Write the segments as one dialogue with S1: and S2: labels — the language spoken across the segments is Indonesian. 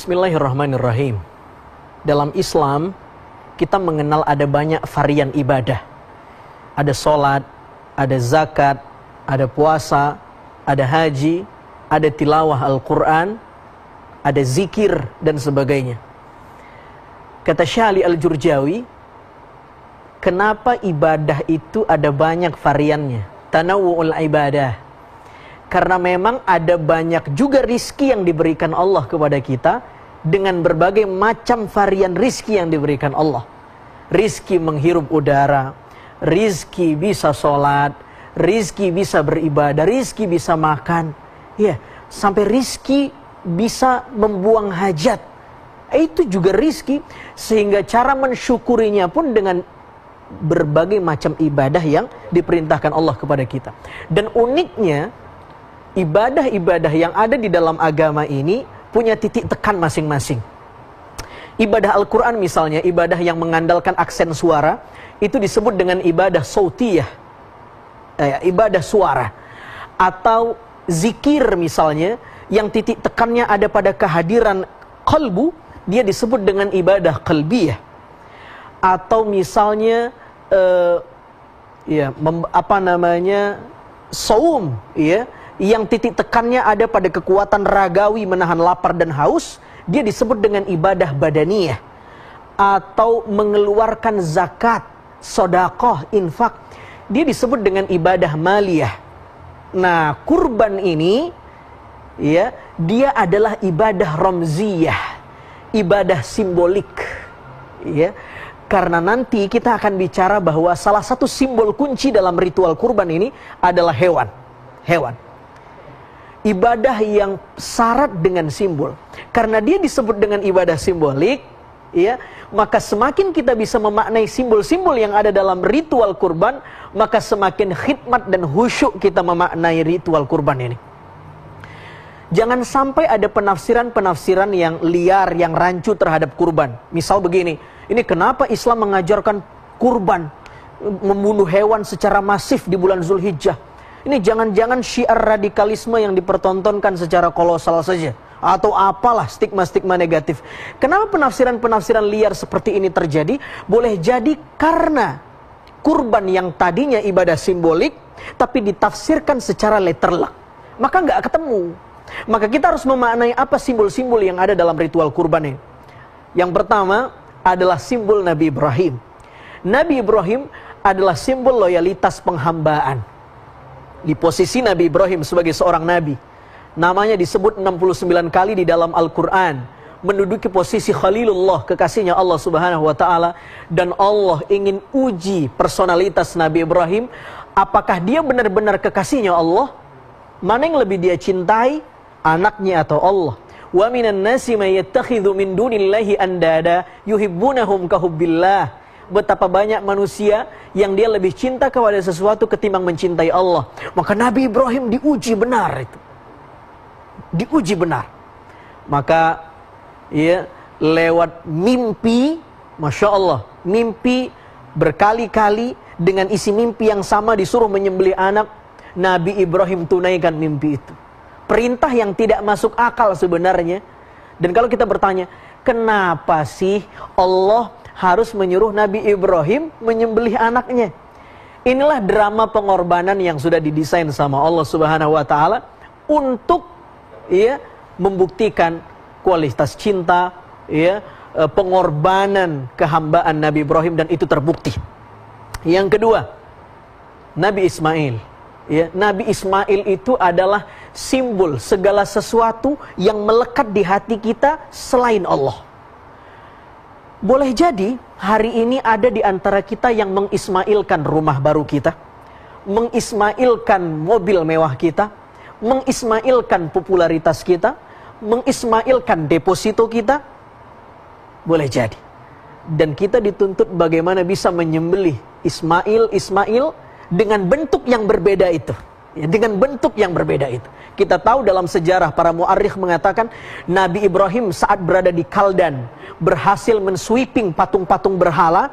S1: Bismillahirrahmanirrahim. Dalam Islam, kita mengenal ada banyak varian ibadah. Ada sholat, ada zakat, ada puasa, ada haji, ada tilawah Al-Quran, ada zikir, dan sebagainya. Kata Syali Al-Jurjawi, kenapa ibadah itu ada banyak variannya? Tanawu'ul ibadah. Karena memang ada banyak juga rizki yang diberikan Allah kepada kita dengan berbagai macam varian rizki yang diberikan Allah. Rizki menghirup udara, rizki bisa sholat, rizki bisa beribadah, rizki bisa makan, ya, sampai rizki bisa membuang hajat. Itu juga rizki, sehingga cara mensyukurinya pun dengan berbagai macam ibadah yang diperintahkan Allah kepada kita. Dan uniknya, ibadah-ibadah yang ada di dalam agama ini punya titik tekan masing-masing. Ibadah Al-Quran misalnya, ibadah yang mengandalkan aksen suara, itu disebut dengan ibadah sautiyah, ibadah suara. Atau zikir misalnya, yang titik tekannya ada pada kehadiran qalbu, dia disebut dengan ibadah qalbiyah. Atau misalnya, saum, ya, yang titik tekannya ada pada kekuatan ragawi menahan lapar dan haus, dia disebut dengan ibadah badaniyah. Atau mengeluarkan zakat, sedekah, infak, dia disebut dengan ibadah maliyah. Nah, kurban ini, ya, dia adalah ibadah ramziyah, ibadah simbolik, ya. Karena nanti kita akan bicara bahwa salah satu simbol kunci dalam ritual kurban ini adalah hewan. Ibadah yang syarat dengan simbol. Karena dia disebut dengan ibadah simbolik, ya, maka semakin kita bisa memaknai simbol-simbol yang ada dalam ritual kurban, maka semakin khidmat dan khusyuk kita memaknai ritual kurban ini. Jangan sampai ada penafsiran-penafsiran yang liar, yang rancu terhadap kurban. Misal begini, ini kenapa Islam mengajarkan kurban, membunuh hewan secara masif di bulan Zulhijjah? Ini jangan-jangan syiar radikalisme yang dipertontonkan secara kolosal saja, atau apalah stigma-stigma negatif. Kenapa penafsiran-penafsiran liar seperti ini terjadi? Boleh jadi karena kurban yang tadinya ibadah simbolik, tapi ditafsirkan secara letterlek, maka nggak ketemu. Maka kita harus memaknai apa simbol-simbol yang ada dalam ritual kurban ini. Yang pertama adalah simbol Nabi Ibrahim. Nabi Ibrahim adalah simbol loyalitas penghambaan. Di posisi Nabi Ibrahim sebagai seorang nabi, namanya disebut 69 kali di dalam Al-Quran, menduduki posisi Khalilullah, kekasihnya Allah Subhanahu wa Ta'ala. Dan Allah ingin uji personalitas Nabi Ibrahim, apakah dia benar-benar kekasihnya Allah? Mana yang lebih dia cintai, anaknya atau Allah? Wa minan nasi may yattakhidhu min dunillahi andada yuhibbunahum kahubbillah. Betapa banyak manusia yang dia lebih cinta kepada sesuatu ketimbang mencintai Allah. Maka Nabi Ibrahim diuji benar itu. Diuji benar. Maka ya, lewat mimpi, Masya Allah, mimpi berkali-kali dengan isi mimpi yang sama disuruh menyembelih anak, Nabi Ibrahim tunaikan mimpi itu. Perintah yang tidak masuk akal sebenarnya. Dan kalau kita bertanya, kenapa sih Allah harus menyuruh Nabi Ibrahim menyembelih anaknya? Inilah drama pengorbanan yang sudah didesain sama Allah Subhanahu wa Ta'ala untuk, ya, membuktikan kualitas cinta, ya, pengorbanan kehambaan Nabi Ibrahim, dan itu terbukti. Yang kedua, Nabi Ismail. Ya, Nabi Ismail itu adalah simbol segala sesuatu yang melekat di hati kita selain Allah. Boleh jadi hari ini ada di antara kita yang mengismailkan rumah baru kita, mengismailkan mobil mewah kita, mengismailkan popularitas kita, mengismailkan deposito kita. Boleh jadi. Dan kita dituntut bagaimana bisa menyembelih Ismail dengan bentuk yang berbeda itu. Ya, dengan bentuk yang berbeda itu. Kita tahu dalam sejarah para mu'arrikh mengatakan Nabi Ibrahim saat berada di Kaldan berhasil mensweeping patung-patung berhala.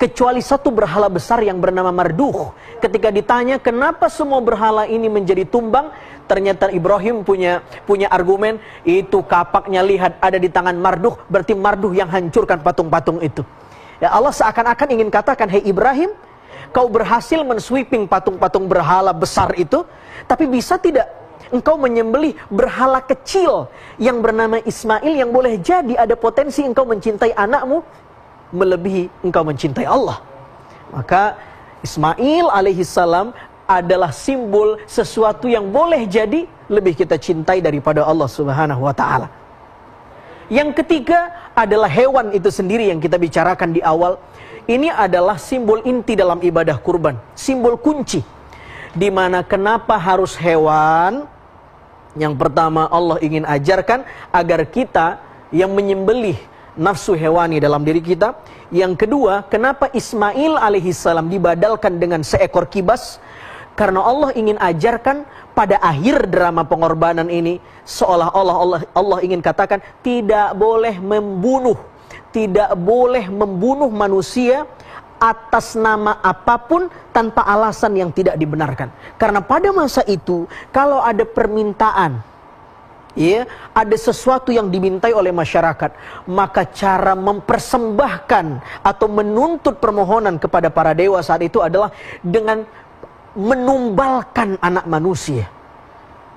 S1: kecuali satu berhala besar yang bernama Mardukh. Ketika ditanya kenapa semua berhala ini menjadi tumbang, ternyata Ibrahim punya argumen, itu kapaknya lihat ada di tangan Mardukh, berarti Mardukh yang hancurkan patung-patung itu. Ya, Allah seakan-akan ingin katakan, hei Ibrahim, kau berhasil mensweeping patung-patung berhala besar itu, tapi bisa tidak engkau menyembelih berhala kecil yang bernama Ismail, yang boleh jadi ada potensi engkau mencintai anakmu melebihi engkau mencintai Allah. Maka Ismail alaihissalam adalah simbol sesuatu yang boleh jadi lebih kita cintai daripada Allah subhanahu wa ta'ala. Yang ketiga adalah hewan itu sendiri yang kita bicarakan di awal. Ini adalah simbol inti dalam ibadah kurban, simbol kunci. Dimana kenapa harus hewan? Yang pertama, Allah ingin ajarkan agar kita yang menyembelih nafsu hewani dalam diri kita. Yang kedua, kenapa Ismail alaihissalam dibadalkan dengan seekor kibas? Karena Allah ingin ajarkan pada akhir drama pengorbanan ini, seolah-olah Allah ingin katakan, tidak boleh membunuh manusia atas nama apapun tanpa alasan yang tidak dibenarkan. Karena pada masa itu, kalau ada permintaan, ya, ada sesuatu yang dimintai oleh masyarakat, maka cara mempersembahkan atau menuntut permohonan kepada para dewa saat itu adalah dengan menumbalkan anak manusia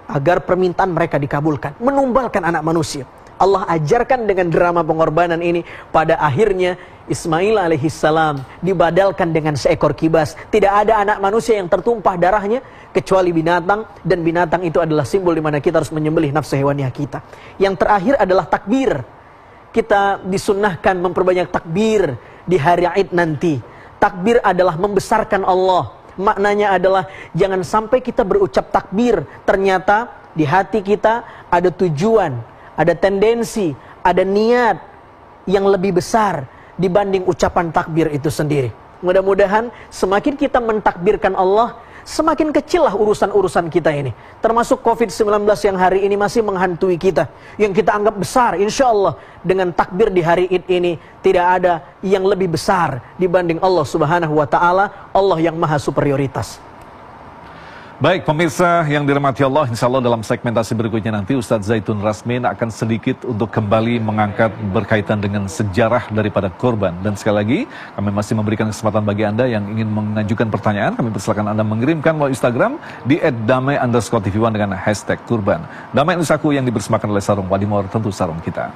S1: agar permintaan mereka dikabulkan. Menumbalkan anak manusia. Allah ajarkan dengan drama pengorbanan ini, pada akhirnya Ismail alaihissalam dibadalkan dengan seekor kibas. Tidak ada anak manusia yang tertumpah darahnya kecuali binatang, dan binatang itu adalah simbol di mana kita harus menyembelih nafsu hewaniah kita. Yang terakhir adalah takbir. Kita disunnahkan memperbanyak takbir di hari Id nanti. Takbir adalah membesarkan Allah. Maknanya adalah jangan sampai kita berucap takbir, ternyata di hati kita ada tujuan, ada tendensi, ada niat yang lebih besar dibanding ucapan takbir itu sendiri. Mudah-mudahan semakin kita mentakbirkan Allah, semakin kecillah urusan-urusan kita ini. Termasuk COVID-19 yang hari ini masih menghantui kita, yang kita anggap besar. Insya Allah dengan takbir di hari Id ini tidak ada yang lebih besar dibanding Allah subhanahu wa ta'ala, Allah yang maha superioritas.
S2: Baik pemirsa yang dirahmati Allah, insya Allah dalam segmentasi berikutnya nanti Ustadz Zaitun Rasmin akan sedikit untuk kembali mengangkat berkaitan dengan sejarah daripada kurban. Dan sekali lagi kami masih memberikan kesempatan bagi Anda yang ingin mengajukan pertanyaan. Kami persilakan Anda mengirimkan melalui Instagram di @damai_tv1 dengan hashtag kurban. Damai Nusaku yang dipersembahkan oleh Sarung Wadimor, tentu sarung kita.